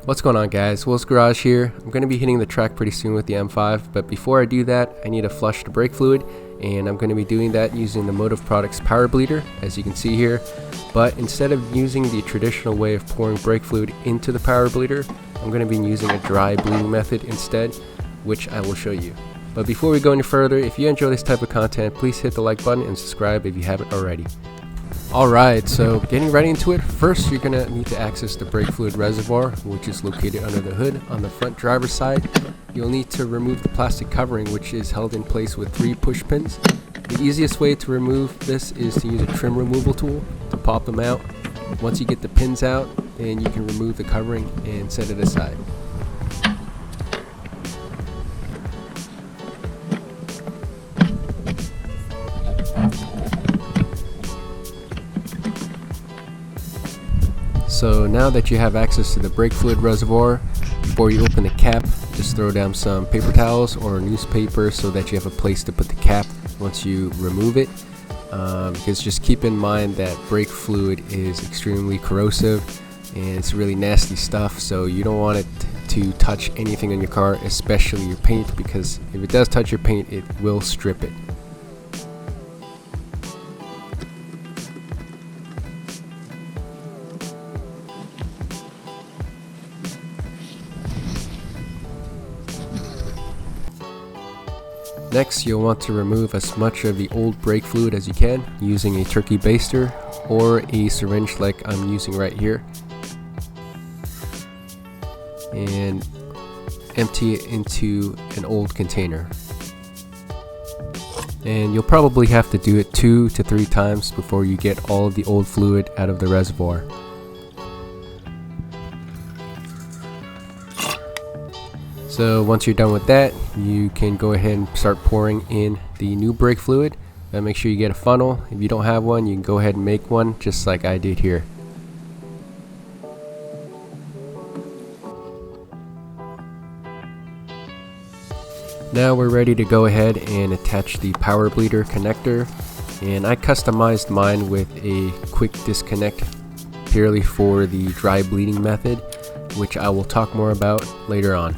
What's going on, guys? Will's Garage here. I'm going to be hitting the track pretty soon with the M5, but before I do that, I need to flush the brake fluid, and I'm going to be doing that using the Motive Products power bleeder, as you can see here. But instead of using the traditional way of pouring brake fluid into the power bleeder, I'm going to be using a dry bleeding method instead, which I will show you. But before we go any further, if you enjoy this type of content, please hit the like button and subscribe if you haven't already. Alright, so getting right into it, first you're going to need to access the brake fluid reservoir, which is located under the hood on the front driver's side. You'll need to remove the plastic covering, which is held in place with 3 push pins. The easiest way to remove this is to use a trim removal tool to pop them out. Once you get the pins out, then you can remove the covering and set it aside. So now that you have access to the brake fluid reservoir, before you open the cap, just throw down some paper towels or newspaper so that you have a place to put the cap once you remove it. Because just keep in mind that brake fluid is extremely corrosive and it's really nasty stuff, so you don't want it to touch anything on your car, especially your paint, because if it does touch your paint, it will strip it. Next, you'll want to remove as much of the old brake fluid as you can using a turkey baster or a syringe like I'm using right here, and empty it into an old container. And you'll probably have to do it 2 to 3 times before you get all of the old fluid out of the reservoir. So once you're done with that, you can go ahead and start pouring in the new brake fluid. And make sure you get a funnel. If you don't have one, you can go ahead and make one just like I did here. Now we're ready to go ahead and attach the power bleeder connector, and I customized mine with a quick disconnect purely for the dry bleeding method, which I will talk more about later on.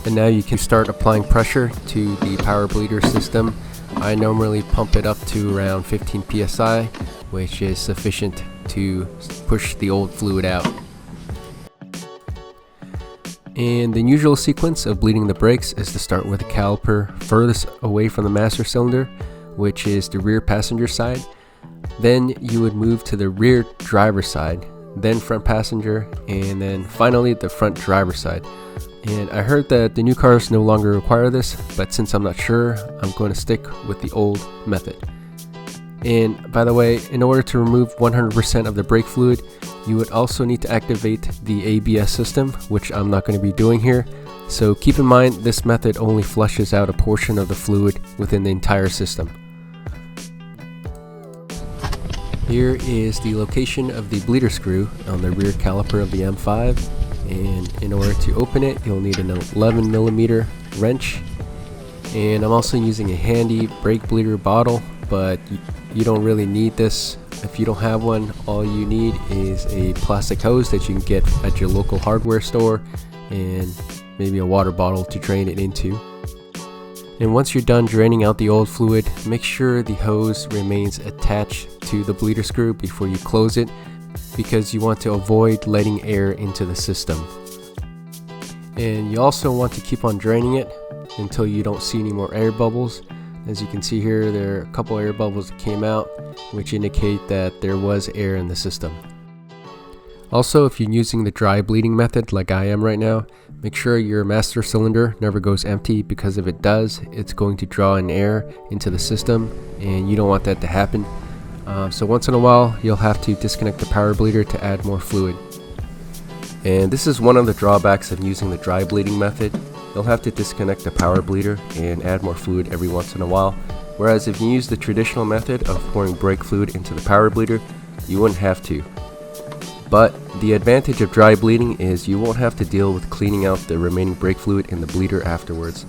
And now you can start applying pressure to the power bleeder system. I normally pump it up to around 15 psi, which is sufficient to push the old fluid out. And the usual sequence of bleeding the brakes is to start with the caliper furthest away from the master cylinder, which is the rear passenger side. Then you would move to the rear driver side, then front passenger, and then finally the front driver side. And I heard that the new cars no longer require this, but since I'm not sure, I'm going to stick with the old method. And by the way, in order to remove 100% of the brake fluid, you would also need to activate the ABS system, which I'm not going to be doing here. So keep in mind, this method only flushes out a portion of the fluid within the entire system. Here is the location of the bleeder screw on the rear caliper of the M5. And in order to open it, you'll need an 11mm wrench. And I'm also using a handy brake bleeder bottle, but you don't really need this. If you don't have one, all you need is a plastic hose that you can get at your local hardware store, and maybe a water bottle to drain it into. And once you're done draining out the old fluid, make sure the hose remains attached to the bleeder screw before you close it, because you want to avoid letting air into the system. And you also want to keep on draining it until you don't see any more air bubbles. As you can see here, there are a couple air bubbles that came out, which indicate that there was air in the system. Also, if you're using the dry bleeding method like I am right now, make sure your master cylinder never goes empty, because if it does, it's going to draw in air into the system, and you don't want that to happen. So once in a while, you'll have to disconnect the power bleeder to add more fluid. And this is one of the drawbacks of using the dry bleeding method. You'll have to disconnect the power bleeder and add more fluid every once in a while. Whereas if you use the traditional method of pouring brake fluid into the power bleeder, you wouldn't have to. But the advantage of dry bleeding is you won't have to deal with cleaning out the remaining brake fluid in the bleeder afterwards.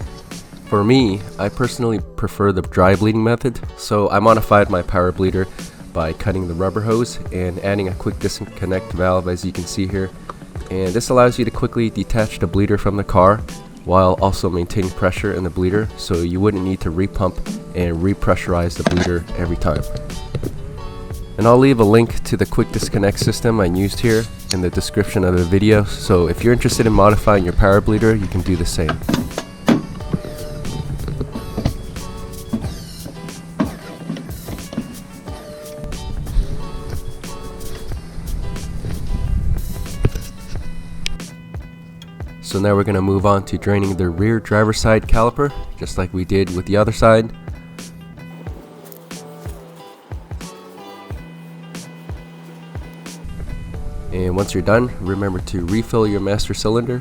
For me, I personally prefer the dry bleeding method, so I modified my power bleeder by cutting the rubber hose and adding a quick disconnect valve, as you can see here. and this allows you to quickly detach the bleeder from the car while also maintaining pressure in the bleeder, so you wouldn't need to repump and repressurize the bleeder every time. And I'll leave a link to the quick disconnect system I used here in the description of the video, so if you're interested in modifying your power bleeder, you can do the same. So now we're going to move on to draining the rear driver's side caliper, just like we did with the other side. And once you're done, remember to refill your master cylinder.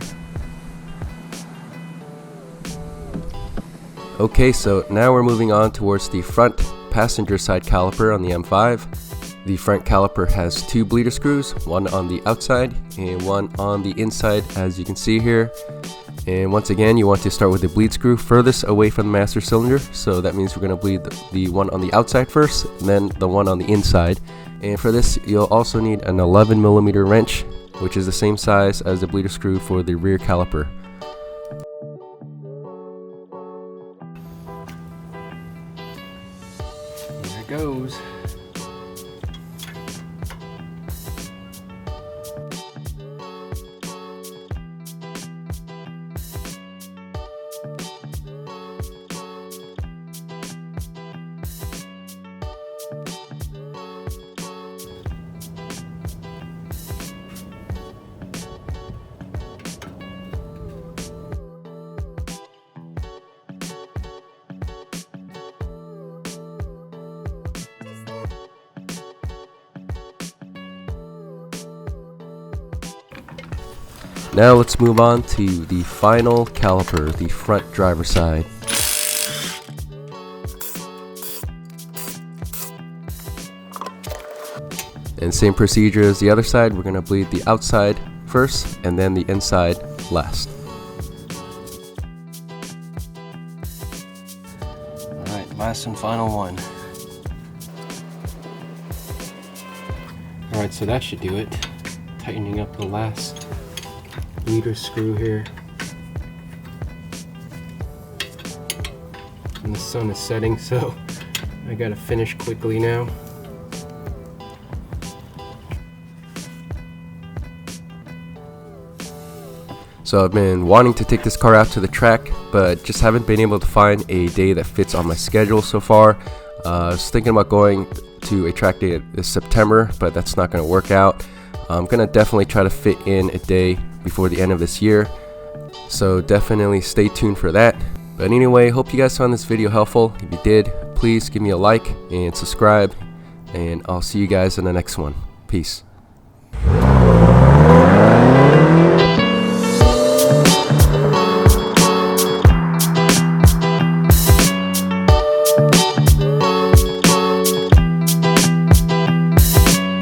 Okay, so now we're moving on towards the front passenger side caliper on the M5. The front caliper has two bleeder screws, one on the outside and one on the inside, as you can see here. And once again, you want to start with the bleed screw furthest away from the master cylinder, so that means we're going to bleed the one on the outside first, then the one on the inside. And for this, you'll also need an 11mm wrench, which is the same size as the bleeder screw for the rear caliper. There it goes. Now let's move on to the final caliper, the front driver side. And same procedure as the other side, we're going to bleed the outside first and then the inside last. Alright, last and final one. Alright, so that should do it. Tightening up the last bleeder screw here. And the sun is setting, so I gotta finish quickly now. So I've been wanting to take this car out to the track, but just haven't been able to find a day that fits on my schedule so far. I was thinking about going to a track day this September, but that's not going to work out. I'm going to definitely try to fit in a day before the end of this year, so definitely stay tuned for that. But anyway, hope you guys found this video helpful. If you did, please give me a like and subscribe, and I'll see you guys in the next one. Peace.